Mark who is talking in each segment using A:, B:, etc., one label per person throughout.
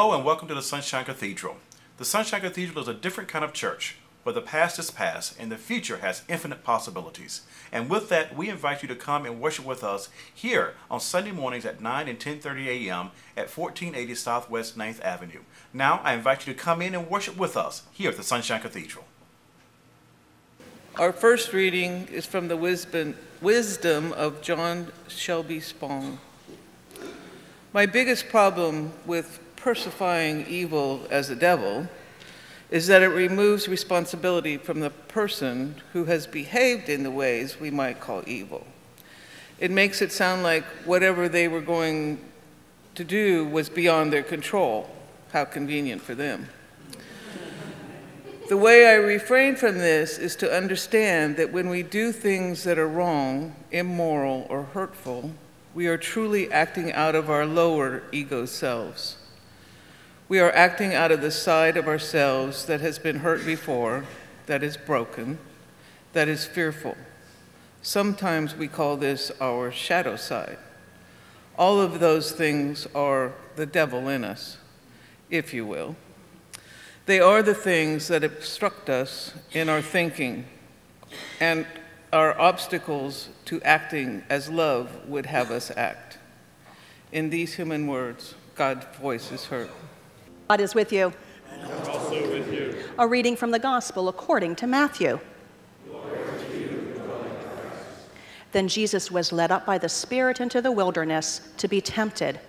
A: Hello and welcome to the Sunshine Cathedral. The Sunshine Cathedral is a different kind of church where the past is past and the future has infinite possibilities. And with that, we invite you to come and worship with us here on Sunday mornings at 9 and 10:30 a.m. at 1480 Southwest 9th Avenue. Now, I invite you to come in and worship with us here at the Sunshine Cathedral.
B: Our first reading is from the wisdom of John Shelby Spong. My biggest problem with persifying evil as a devil is that it removes responsibility from the person who has behaved in the ways we might call evil. It makes it sound like whatever they were going to do was beyond their control. How convenient for them. The way I refrain from this is to understand that when we do things that are wrong, immoral, or hurtful, we are truly acting out of our lower ego selves. We are acting out of the side of ourselves that has been hurt before, that is broken, that is fearful. Sometimes we call this our shadow side. All of those things are the devil in us, if you will. They are the things that obstruct us in our thinking and are obstacles to acting as love would have us act. In these human words, God's voice is heard.
C: God is with you.
D: And also with you.
C: A reading from the Gospel according to Matthew.
D: Glory to you, Lord Christ.
C: Then Jesus was led up by the Spirit into the wilderness to be tempted.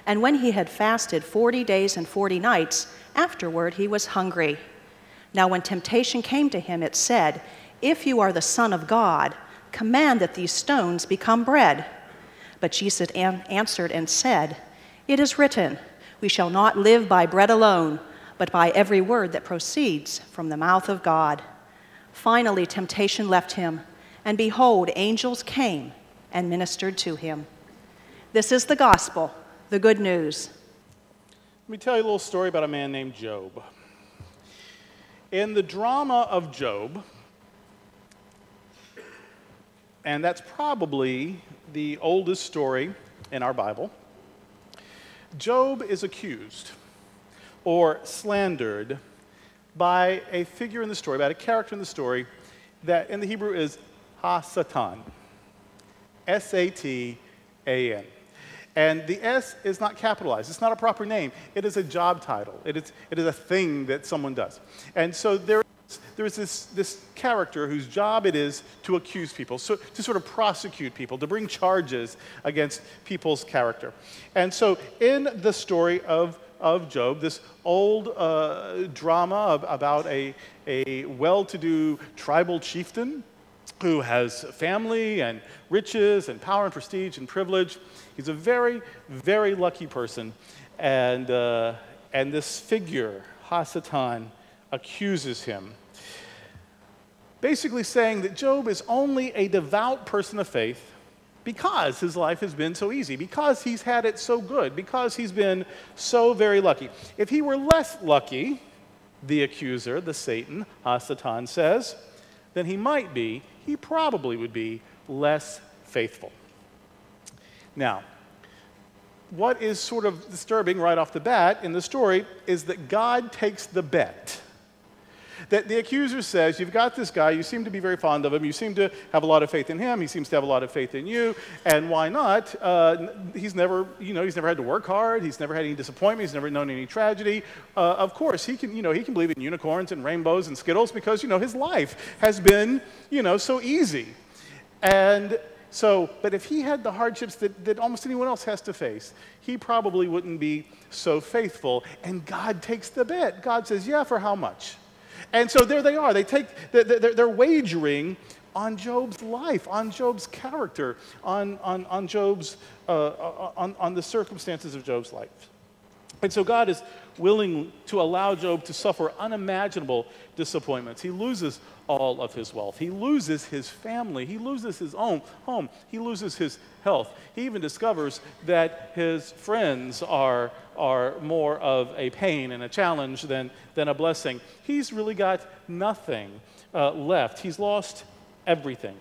C: And when he had fasted 40 days and 40 nights, afterward he was hungry. Now when temptation came to him, it said, "If you are the Son of God, command that these stones become bread." But Jesus answered and said, "It is written, we shall not live by bread alone, but by every word that proceeds from the mouth of God." Finally, temptation left him, and behold, angels came and ministered to him. This is the gospel, the good news.
D: Let me tell you a little story about a man named Job. In the drama of Job, and that's probably the oldest story in our Bible, Job is accused or slandered by a figure in the story, by a character in the story that in the Hebrew is Ha-Satan, S-A-T-A-N. And the S is not capitalized. It's not a proper name. It is a job title. It is a thing that someone does. And so there is this character whose job it is to accuse people, so to sort of prosecute people, to bring charges against people's character. And so in the story of Job, this old drama about a well-to-do tribal chieftain who has family and riches and power and prestige and privilege. He's a very, very lucky person. And this figure, Ha-Satan, accuses him, basically saying that Job is only a devout person of faith because his life has been so easy, because he's had it so good, because he's been so very lucky. If he were less lucky, the accuser, the Satan, Ha-Satan says, then he probably would be less faithful. Now, what is sort of disturbing right off the bat in the story is that God takes the bet. That the accuser says, you've got this guy, you seem to be very fond of him, you seem to have a lot of faith in him, he seems to have a lot of faith in you, and why not? He's never had to work hard, he's never had any disappointment, he's never known any tragedy. Of course, he can believe in unicorns and rainbows and Skittles because, his life has been, so easy. And so, but if he had the hardships that almost anyone else has to face, he probably wouldn't be so faithful. And God takes the bet. God says, yeah, for how much? And so there they are. They're wagering on Job's life, on Job's character, on Job's on the circumstances of Job's life. And so God is willing to allow Job to suffer unimaginable disappointments. He loses all of his wealth. He loses his family. He loses his own home. He loses his health. He even discovers that his friends are more of a pain and a challenge than a blessing. He's really got nothing left. He's lost everything.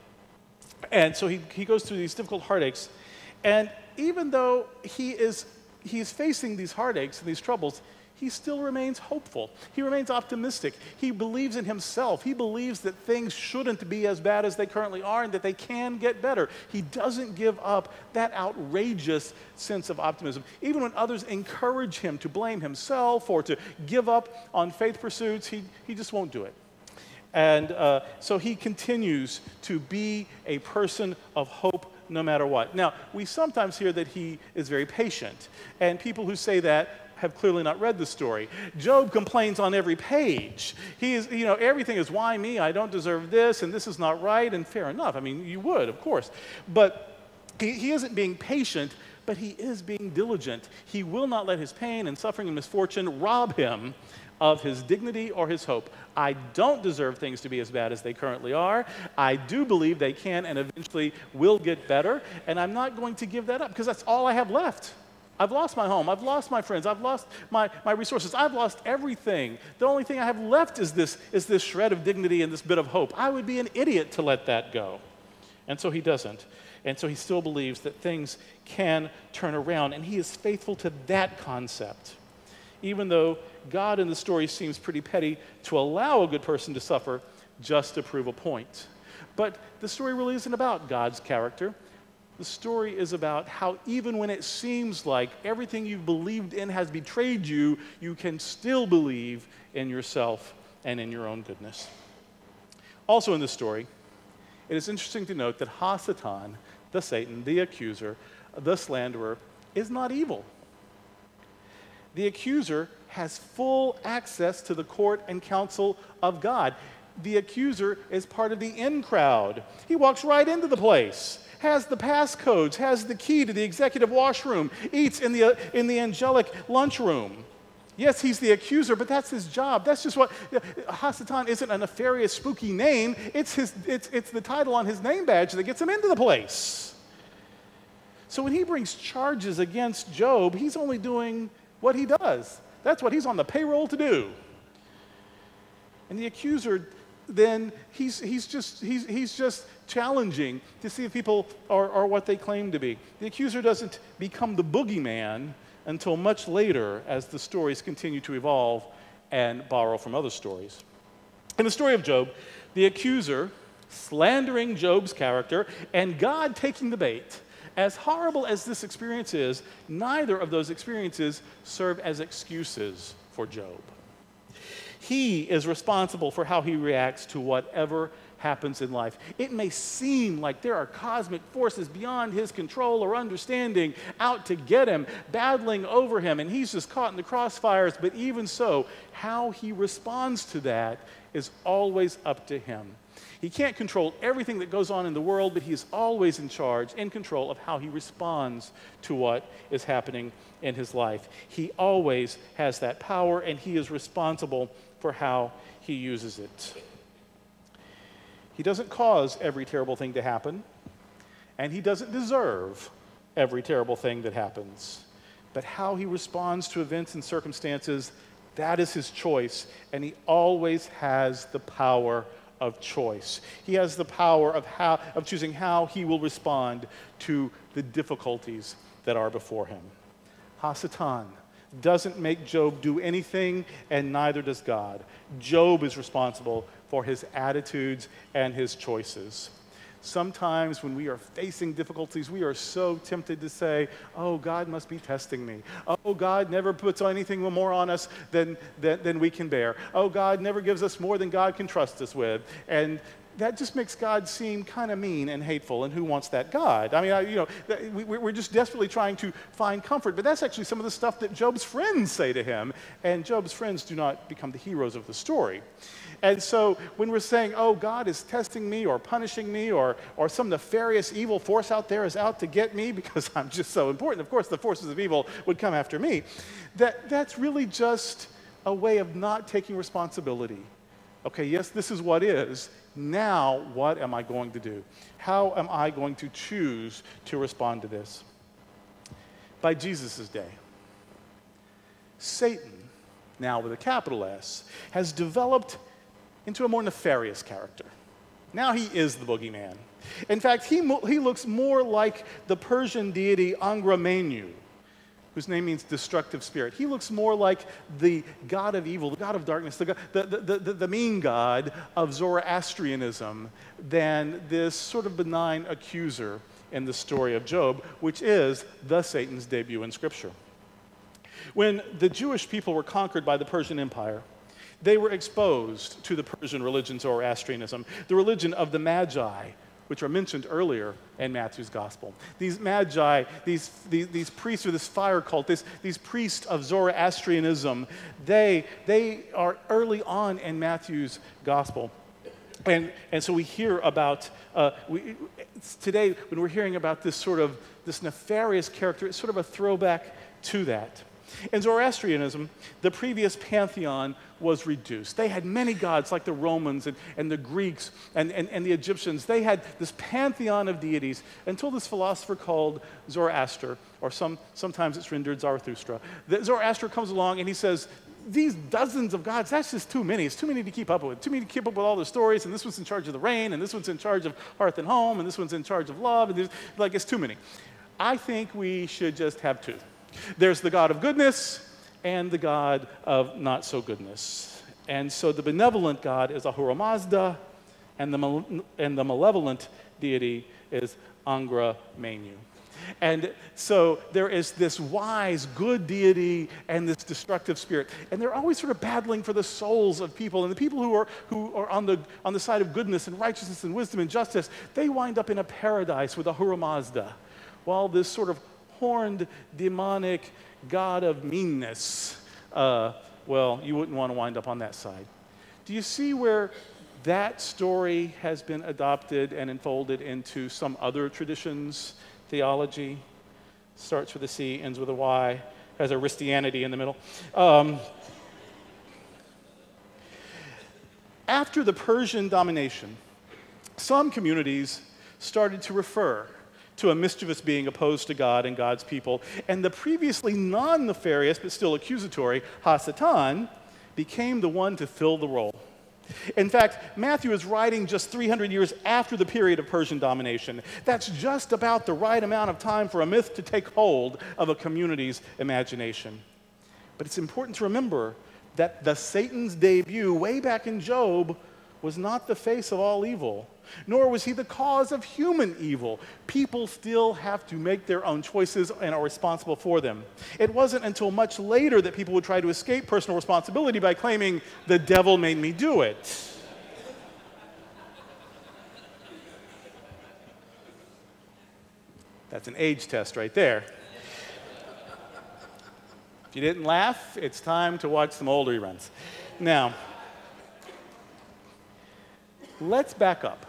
D: And so he goes through these difficult heartaches. And even though he is he is facing these heartaches and these troubles, he still remains hopeful. He remains optimistic. He believes in himself. He believes that things shouldn't be as bad as they currently are and that they can get better. He doesn't give up that outrageous sense of optimism. Even when others encourage him to blame himself or to give up on faith pursuits, he just won't do it. And so he continues to be a person of hope no matter what. Now, we sometimes hear that he is very patient, and people who say that have clearly not read the story. Job complains on every page. He is, everything is, why me? I don't deserve this, and this is not right, and fair enough. I mean, you would, of course. But he isn't being patient, but he is being diligent. He will not let his pain and suffering and misfortune rob him of his dignity or his hope. I don't deserve things to be as bad as they currently are. I do believe they can and eventually will get better, and I'm not going to give that up because that's all I have left. I've lost my home. I've lost my friends. I've lost my resources. I've lost everything. The only thing I have left is this shred of dignity and this bit of hope. I would be an idiot to let that go. And so he doesn't. And so he still believes that things can turn around, and he is faithful to that concept. Even though God in the story seems pretty petty to allow a good person to suffer just to prove a point. But the story really isn't about God's character. The story is about how even when it seems like everything you've believed in has betrayed you, you can still believe in yourself and in your own goodness. Also in this story, it is interesting to note that Hasatan, the Satan, the accuser, the slanderer, is not evil. The accuser has full access to the court and counsel of God. The accuser is part of the in crowd. He walks right into the place, has the passcodes, has the key to the executive washroom, eats in the angelic lunchroom. Yes, he's the accuser, but that's his job. That's just what Hasatan isn't a nefarious, spooky name. It's the title on his name badge that gets him into the place. So when he brings charges against Job, he's only doing what he does. That's what he's on the payroll to do. And the accuser, then he's just challenging to see if people are what they claim to be. The accuser doesn't become the boogeyman until much later as the stories continue to evolve and borrow from other stories. In the story of Job, the accuser slandering Job's character and God taking the bait. As horrible as this experience is, neither of those experiences serve as excuses for Job. He is responsible for how he reacts to whatever happens in life. It may seem like there are cosmic forces beyond his control or understanding out to get him, battling over him, and he's just caught in the crossfires, but even so, how he responds to that is always up to him. He can't control everything that goes on in the world, but he is always in charge, in control of how he responds to what is happening in his life. He always has that power, and he is responsible for how he uses it. He doesn't cause every terrible thing to happen, and he doesn't deserve every terrible thing that happens. But how he responds to events and circumstances, that is his choice, and he always has the power of choice. He has the power of choosing how he will respond to the difficulties that are before him. Hasatan doesn't make Job do anything, and neither does God. Job is responsible for his attitudes and his choices. Sometimes when we are facing difficulties, we are so tempted to say, oh, God must be testing me. Oh, God never puts anything more on us than we can bear. Oh, God never gives us more than God can trust us with. And that just makes God seem kind of mean and hateful, and who wants that God? I mean, we're just desperately trying to find comfort, but that's actually some of the stuff that Job's friends say to him, and Job's friends do not become the heroes of the story. And so when we're saying, oh, God is testing me or punishing me or some nefarious evil force out there is out to get me because I'm just so important, of course the forces of evil would come after me, that's really just a way of not taking responsibility. Okay, yes, this is what is. Now, what am I going to do? How am I going to choose to respond to this? By Jesus' day, Satan, now with a capital S, has developed into a more nefarious character. Now he is the boogeyman. In fact, he looks more like the Persian deity Angra Mainyu whose name means destructive spirit. He looks more like the god of evil, the god of darkness, the mean god of Zoroastrianism than this sort of benign accuser in the story of Job, which is the Satan's debut in Scripture. When the Jewish people were conquered by the Persian Empire, they were exposed to the Persian religion, Zoroastrianism, the religion of the Magi, which are mentioned earlier in Matthew's Gospel. These Magi, these priests or this fire cult, these priests of Zoroastrianism, they are early on in Matthew's Gospel. And so we hear about, today when we're hearing about this nefarious character, it's sort of a throwback to that. In Zoroastrianism, the previous pantheon was reduced. They had many gods like the Romans and the Greeks and the Egyptians. They had this pantheon of deities until this philosopher called Zoroaster, or sometimes it's rendered Zarathustra. Zoroaster comes along and he says, these dozens of gods, that's just too many. It's too many to keep up with. Too many to keep up with all the stories, and this one's in charge of the rain, and this one's in charge of hearth and home, and this one's in charge of love, and it's too many. I think we should just have two. There's the God of goodness and the God of not-so-goodness. And so the benevolent God is Ahura Mazda, and the malevolent deity is Angra Mainyu. And so there is this wise, good deity and this destructive spirit. And they're always sort of battling for the souls of people. And the people who are on the side of goodness and righteousness and wisdom and justice, they wind up in a paradise with Ahura Mazda, while this sort of horned, demonic god of meanness, well, you wouldn't want to wind up on that side. Do you see where that story has been adopted and enfolded into some other traditions? Theology starts with a C, ends with a Y, has a Christianity in the middle. After the Persian domination, some communities started to refer to a mischievous being opposed to God and God's people, and the previously non-nefarious but still accusatory Hasatan became the one to fill the role. In fact, Matthew is writing just 300 years after the period of Persian domination. That's just about the right amount of time for a myth to take hold of a community's imagination. But it's important to remember that the Satan's debut way back in Job was not the face of all evil, nor was he the cause of human evil. People still have to make their own choices and are responsible for them. It wasn't until much later that people would try to escape personal responsibility by claiming, the devil made me do it. That's an age test right there. If you didn't laugh, it's time to watch some old reruns. Now, let's back up.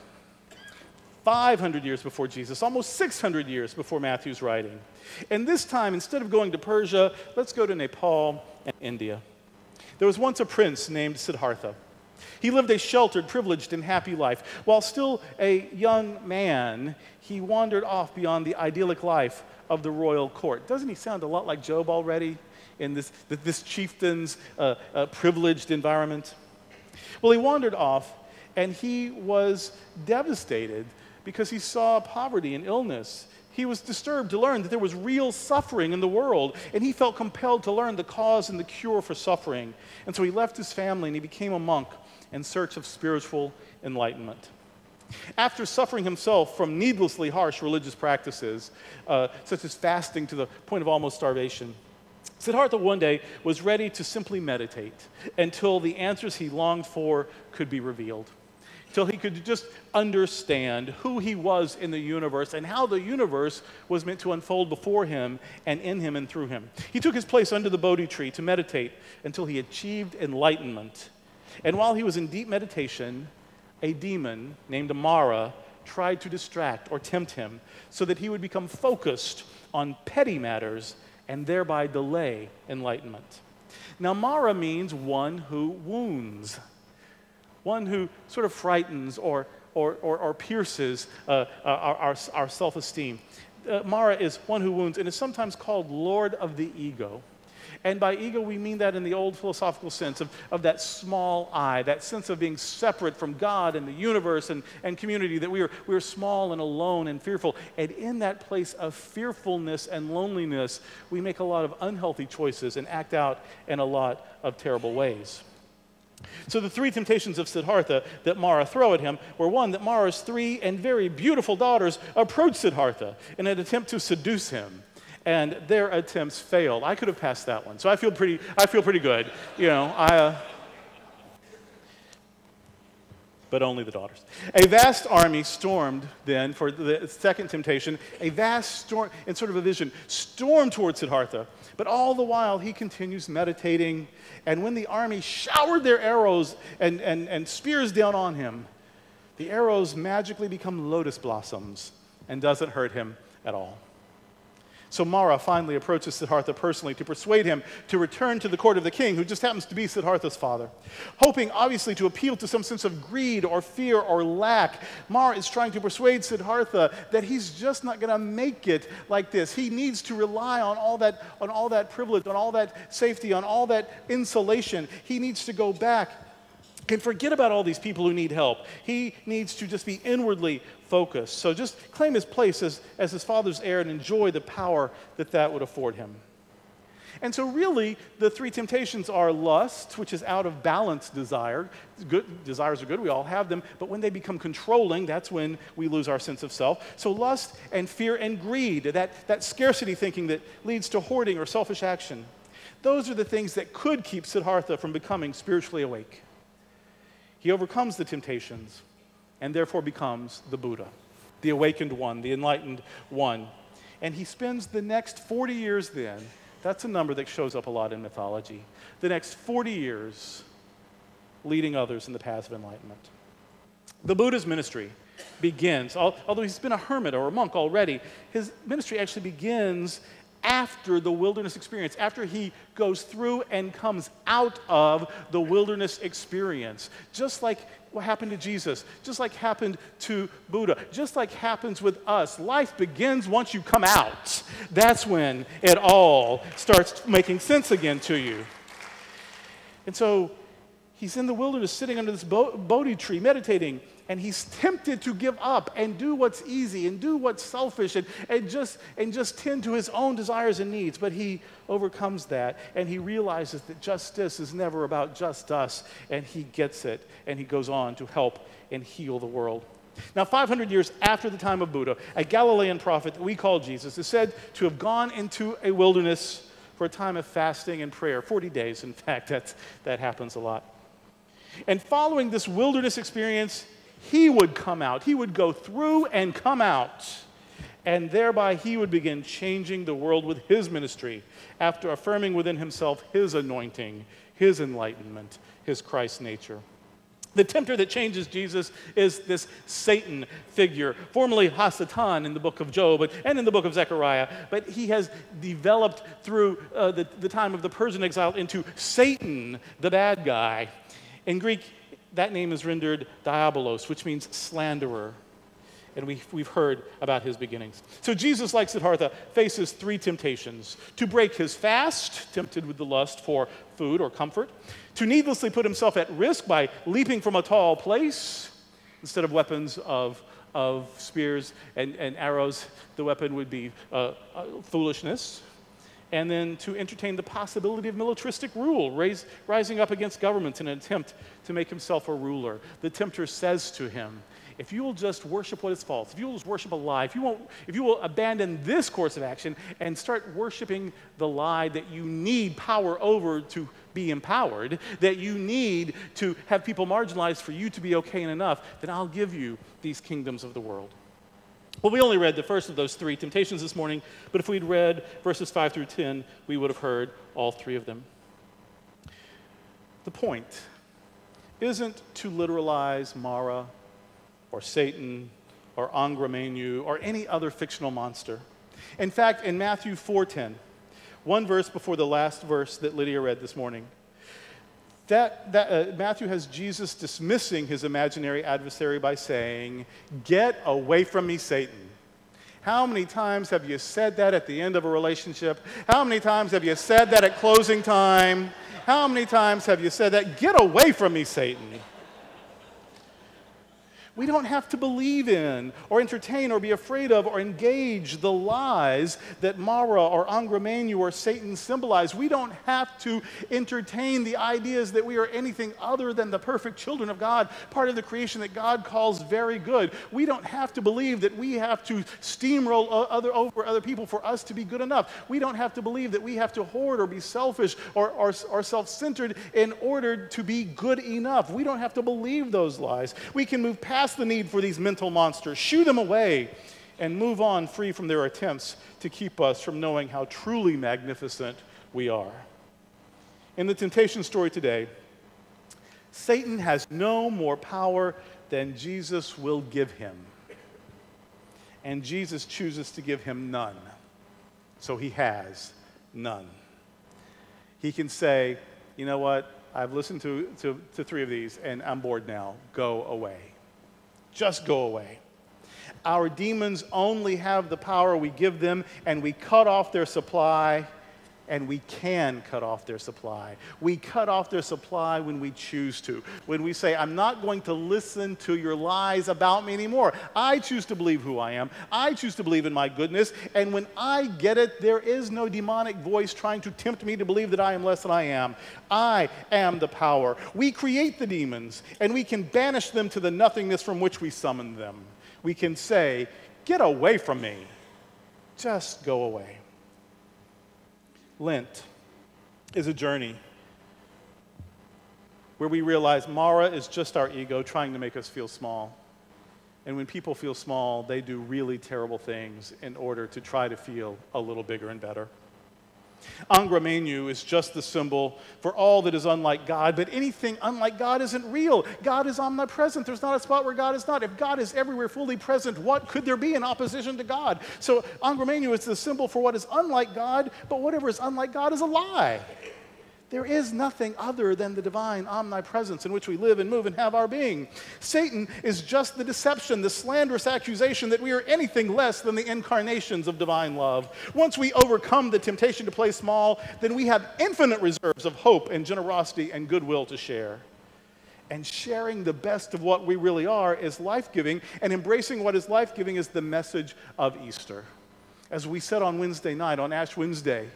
D: 500 years before Jesus, almost 600 years before Matthew's writing. And this time, instead of going to Persia, let's go to Nepal and India. There was once a prince named Siddhartha. He lived a sheltered, privileged, and happy life. While still a young man, he wandered off beyond the idyllic life of the royal court. Doesn't he sound a lot like Job already in this chieftain's privileged environment? Well, he wandered off, and he was devastated because he saw poverty and illness. He was disturbed to learn that there was real suffering in the world, and he felt compelled to learn the cause and the cure for suffering. And so he left his family and he became a monk in search of spiritual enlightenment. After suffering himself from needlessly harsh religious practices, such as fasting to the point of almost starvation, Siddhartha one day was ready to simply meditate until the answers he longed for could be revealed, till he could just understand who he was in the universe and how the universe was meant to unfold before him and in him and through him. He took his place under the Bodhi tree to meditate until he achieved enlightenment. And while he was in deep meditation, a demon named Mara tried to distract or tempt him so that he would become focused on petty matters and thereby delay enlightenment. Now, Mara means one who wounds, one who sort of frightens or pierces our self-esteem. Mara is one who wounds and is sometimes called Lord of the Ego. And by ego, we mean that in the old philosophical sense of that small I, that sense of being separate from God and the universe and community, that we are small and alone and fearful. And in that place of fearfulness and loneliness, we make a lot of unhealthy choices and act out in a lot of terrible ways. So the three temptations of Siddhartha that Mara throw at him were, one, that Mara's 3 and very beautiful daughters approach Siddhartha in an attempt to seduce him. And their attempts failed. I could have passed that one, so I feel pretty good. But only the daughters. A vast army stormed then for the second temptation. A vast storm, in sort of a vision, stormed towards Siddhartha. But all the while he continues meditating. And when the army showered their arrows and spears down on him, the arrows magically become lotus blossoms and doesn't hurt him at all. So Mara finally approaches Siddhartha personally to persuade him to return to the court of the king, who just happens to be Siddhartha's father. Hoping, obviously, to appeal to some sense of greed or fear or lack, Mara is trying to persuade Siddhartha that he's just not going to make it like this. He needs to rely on all that privilege, on all that safety, on all that insulation. He needs to go back and forget about all these people who need help. He needs to just be inwardly focused. So just claim his place as his father's heir and enjoy the power that would afford him. And so really, the three temptations are lust, which is out of balance desire. Good, desires are good, we all have them, but when they become controlling, that's when we lose our sense of self. So lust and fear and greed, that scarcity thinking that leads to hoarding or selfish action. Those are the things that could keep Siddhartha from becoming spiritually awake. He overcomes the temptations and therefore becomes the Buddha, the awakened one, the enlightened one. And he spends the next 40 years then, that's a number that shows up a lot in mythology, the next 40 years leading others in the path of enlightenment. The Buddha's ministry begins, although he's been a hermit or a monk already, his ministry actually begins after the wilderness experience, after he goes through and comes out of the wilderness experience. Just like what happened to Jesus, just like happened to Buddha, just like happens with us. Life begins once you come out. That's when it all starts making sense again to you. And so he's in the wilderness sitting under this Bodhi tree meditating, and he's tempted to give up and do what's easy and do what's selfish and just tend to his own desires and needs. But he overcomes that, and he realizes that justice is never about just us, and he gets it, and he goes on to help and heal the world. Now, 500 years after the time of Buddha, a Galilean prophet that we call Jesus is said to have gone into a wilderness for a time of fasting and prayer, 40 days, in fact. That happens a lot. And following this wilderness experience, he would come out. He would go through and come out. And thereby he would begin changing the world with his ministry after affirming within himself his anointing, his enlightenment, his Christ nature. The tempter that changes Jesus is this Satan figure, formerly Hasatan in the book of Job and in the book of Zechariah. But he has developed through the time of the Persian exile into Satan, the bad guy. In Greek, that name is rendered diabolos, which means slanderer. And we've heard about his beginnings. So Jesus, like Siddhartha, faces three temptations: to break his fast, tempted with the lust for food or comfort; to needlessly put himself at risk by leaping from a tall place. Instead of weapons of spears and arrows, the weapon would be foolishness. And then to entertain the possibility of militaristic rule, rising up against governments in an attempt to make himself a ruler. The tempter says to him, if you will just worship what is false, if you will just worship a lie, if you will abandon this course of action and start worshiping the lie that you need power over to be empowered, that you need to have people marginalized for you to be okay and enough, then I'll give you these kingdoms of the world. Well, we only read the first of those three temptations this morning, but if we'd read verses 5 through 10, we would have heard all three of them. The point isn't to literalize Mara or Satan or Angra Mainyu or any other fictional monster. In fact, in Matthew 4:10, one verse before the last verse that Lydia read this morning, Matthew has Jesus dismissing his imaginary adversary by saying, "Get away from me, Satan." How many times have you said that at the end of a relationship? How many times have you said that at closing time? How many times have you said that? Get away from me, Satan. We don't have to believe in or entertain or be afraid of or engage the lies that Mara or Angra Mainyu or Satan symbolize. We don't have to entertain the ideas that we are anything other than the perfect children of God, part of the creation that God calls very good. We don't have to believe that we have to steamroll over other people for us to be good enough. We don't have to believe that we have to hoard or be selfish or self-centered in order to be good enough. We don't have to believe those lies. We can move past the need for these mental monsters, shoo them away, and move on free from their attempts to keep us from knowing how truly magnificent we are. In the temptation story today, Satan has no more power than Jesus will give him. And Jesus chooses to give him none. So he has none. He can say, you know what, I've listened to 3 of these and I'm bored now. Go away. Just go away. Our demons only have the power we give them, and we cut off their supply, and we can cut off their supply. We cut off their supply when we choose to. When we say, I'm not going to listen to your lies about me anymore. I choose to believe who I am. I choose to believe in my goodness. And when I get it, there is no demonic voice trying to tempt me to believe that I am less than I am. I am the power. We create the demons, and we can banish them to the nothingness from which we summon them. We can say, get away from me. Just go away. Lent is a journey where we realize Mara is just our ego trying to make us feel small. And when people feel small, they do really terrible things in order to try to feel a little bigger and better. Angra Mainyu is just the symbol for all that is unlike God, but anything unlike God isn't real. God is omnipresent. There's not a spot where God is not. If God is everywhere fully present, what could there be in opposition to God? So Angra Mainyu is the symbol for what is unlike God, but whatever is unlike God is a lie. There is nothing other than the divine omnipresence in which we live and move and have our being. Satan is just the deception, the slanderous accusation that we are anything less than the incarnations of divine love. Once we overcome the temptation to play small, then we have infinite reserves of hope and generosity and goodwill to share. And sharing the best of what we really are is life-giving, and embracing what is life-giving is the message of Easter. As we said on Wednesday night, on Ash Wednesday,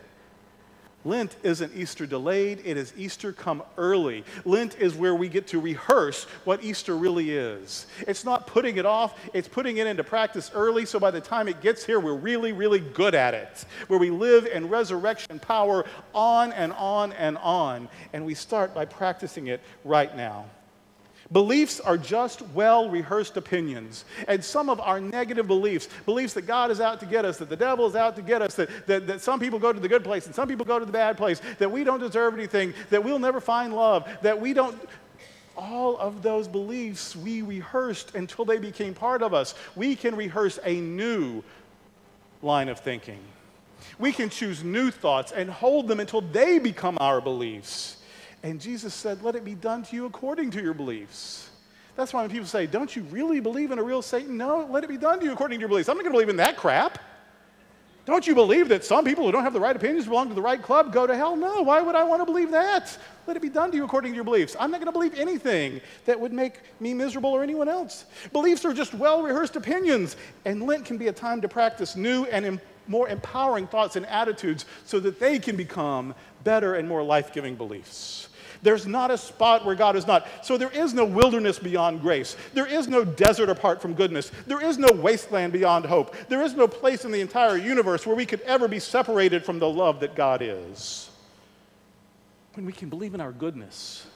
D: Lent isn't Easter delayed, it is Easter come early. Lent is where we get to rehearse what Easter really is. It's not putting it off, it's putting it into practice early, so by the time it gets here, we're really, really good at it. Where we live in resurrection power on and on and on. And we start by practicing it right now. Beliefs are just well-rehearsed opinions. And some of our negative beliefs that God is out to get us, that the devil is out to get us, that some people go to the good place and some people go to the bad place, that we don't deserve anything, that we'll never find love, that we don't... All of those beliefs we rehearsed until they became part of us. We can rehearse a new line of thinking. We can choose new thoughts and hold them until they become our beliefs. And Jesus said, let it be done to you according to your beliefs. That's why when people say, don't you really believe in a real Satan? No, let it be done to you according to your beliefs. I'm not going to believe in that crap. Don't you believe that some people who don't have the right opinions belong to the right club? Go to hell? No, why would I want to believe that? Let it be done to you according to your beliefs. I'm not going to believe anything that would make me miserable or anyone else. Beliefs are just well-rehearsed opinions. And Lent can be a time to practice new and more empowering thoughts and attitudes so that they can become better and more life-giving beliefs. There's not a spot where God is not. So there is no wilderness beyond grace. There is no desert apart from goodness. There is no wasteland beyond hope. There is no place in the entire universe where we could ever be separated from the love that God is. When we can believe in our goodness,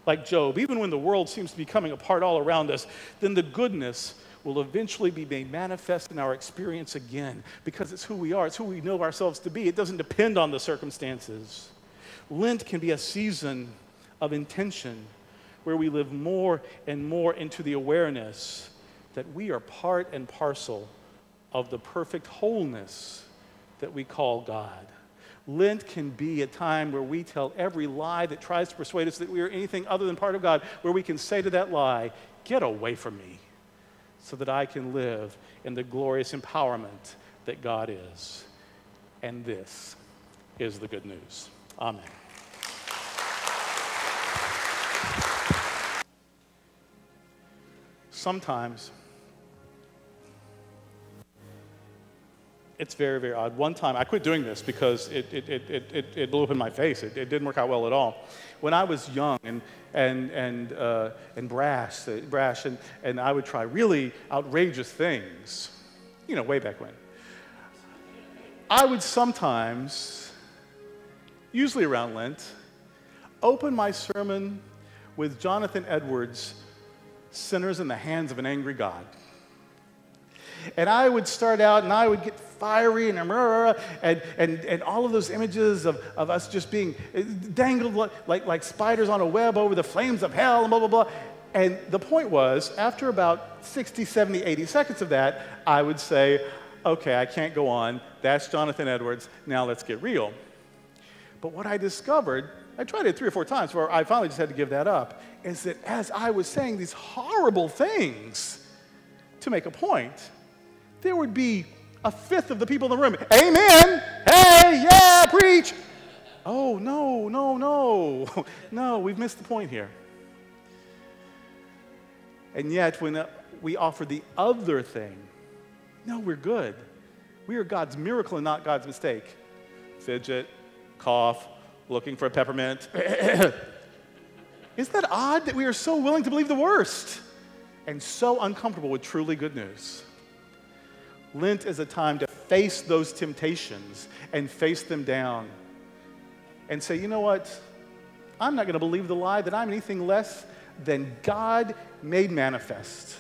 D: like Job, even when the world seems to be coming apart all around us, then the goodness will eventually be made manifest in our experience again, because it's who we are. It's who we know ourselves to be. It doesn't depend on the circumstances. Lent can be a season of intention where we live more and more into the awareness that we are part and parcel of the perfect wholeness that we call God. Lent can be a time where we tell every lie that tries to persuade us that we are anything other than part of God, where we can say to that lie, get away from me. so that I can live in the glorious empowerment that God is. And this is the good news. Amen. Sometimes it's very, very odd. One time, I quit doing this because it blew up in my face. It didn't work out well at all. When I was young and brash, and I would try really outrageous things, way back when, I would sometimes, usually around Lent, open my sermon with Jonathan Edwards' "Sinners in the Hands of an Angry God." And I would start out and I would get fiery and all of those images of us just being dangled like spiders on a web over the flames of hell and blah, blah, blah. And the point was, after about 60, 70, 80 seconds of that, I would say, okay, I can't go on. That's Jonathan Edwards. Now let's get real. But what I discovered, I tried it 3 or 4 times where I finally just had to give that up, is that as I was saying these horrible things to make a point, there would be a fifth of the people in the room, amen, hey, yeah, preach. Oh, no, we've missed the point here. And yet, when we offer the other thing, no, we're good. We are God's miracle and not God's mistake. Fidget, cough, looking for a peppermint. Isn't that odd that we are so willing to believe the worst and so uncomfortable with truly good news? Lent is a time to face those temptations and face them down and say, you know what? I'm not going to believe the lie that I'm anything less than God made manifest.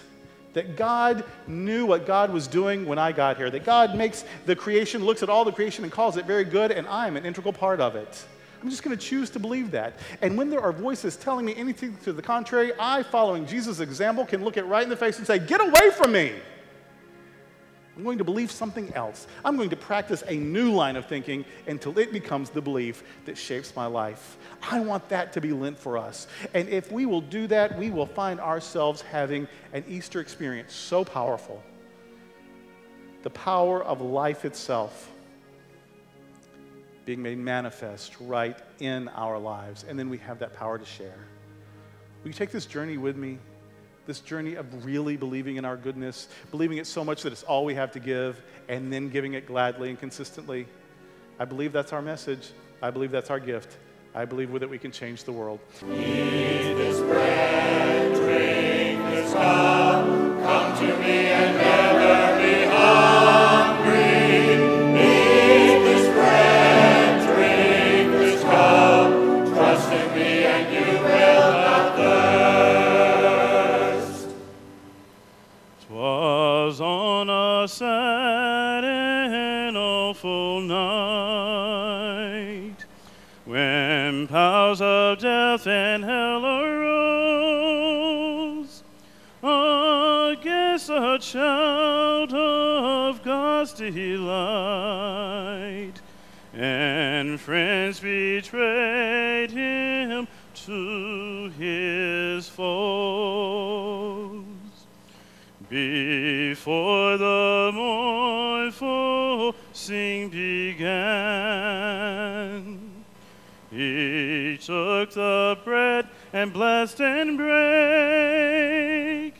D: That God knew what God was doing when I got here. That God makes the creation, looks at all the creation and calls it very good, and I'm an integral part of it. I'm just going to choose to believe that. And when there are voices telling me anything to the contrary, I, following Jesus' example, can look it right in the face and say, get away from me. I'm going to believe something else. I'm going to practice a new line of thinking until it becomes the belief that shapes my life. I want that to be Lent for us. And if we will do that, we will find ourselves having an Easter experience so powerful. The power of life itself being made manifest right in our lives. And then we have that power to share. Will you take this journey with me? This journey of really believing in our goodness, believing it so much that it's all we have to give, and then giving it gladly and consistently. I believe that's our message. I believe that's our gift. I believe with it we can change the world.
E: Eat this bread, drink this cup, come to me and never be hungry. Eat this bread, drink this cup, trust in me and you will not thirst.
F: 'Twas on a sad and awful night when powers of death and hell arose against a child of God's delight, and friends betrayed him to his foes. Before the mournful scene began, he took the bread and blessed and brake.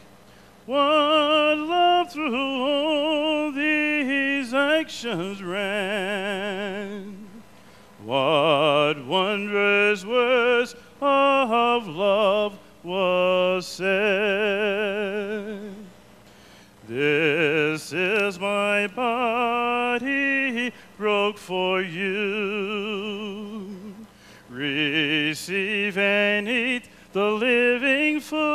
F: What love through all these actions ran? What wondrous words of love was said? This is my body broke for you. Receive and eat the living food.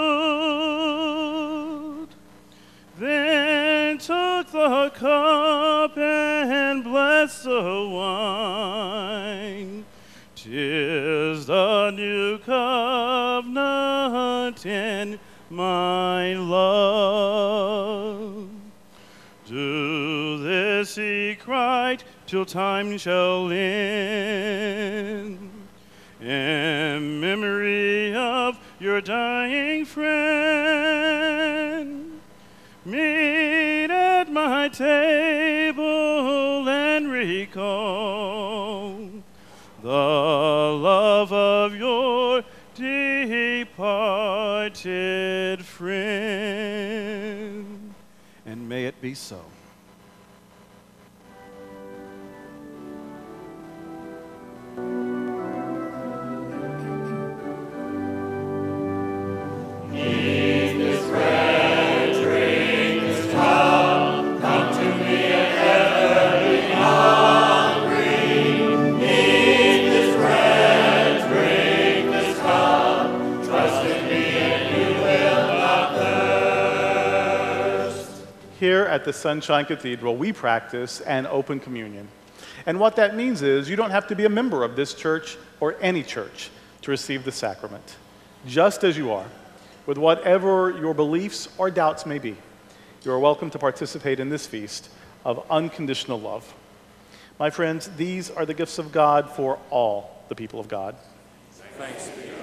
F: Then took the cup and blessed the wine. 'Tis the new covenant in my love. Do this, he cried, till time shall end. In memory of your dying friend, meet at my table and recall the love of your departed friend. And may it be so.
D: Here at the Sunshine Cathedral, we practice an open communion. And what that means is you don't have to be a member of this church or any church to receive the sacrament. Just as you are, with whatever your beliefs or doubts may be, you are welcome to participate in this feast of unconditional love. My friends, these are the gifts of God for all the people of God. Thanks be to God.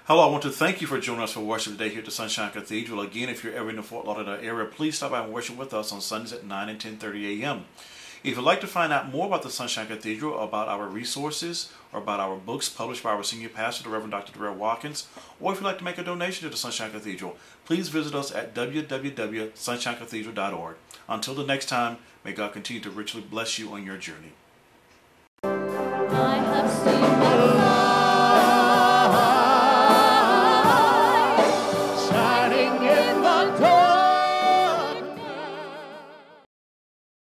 A: Hello, I want to thank you for joining us for worship today here at the Sunshine Cathedral. Again, if you're ever in the Fort Lauderdale area, please stop by and worship with us on Sundays at 9 and 10:30 a.m. If you'd like to find out more about the Sunshine Cathedral, or about our resources, or about our books published by our senior pastor, the Reverend Dr. Durrell Watkins, or if you'd like to make a donation to the Sunshine Cathedral, please visit us at www.sunshinecathedral.org. Until the next time, may God continue to richly bless you on your journey.
G: I have seen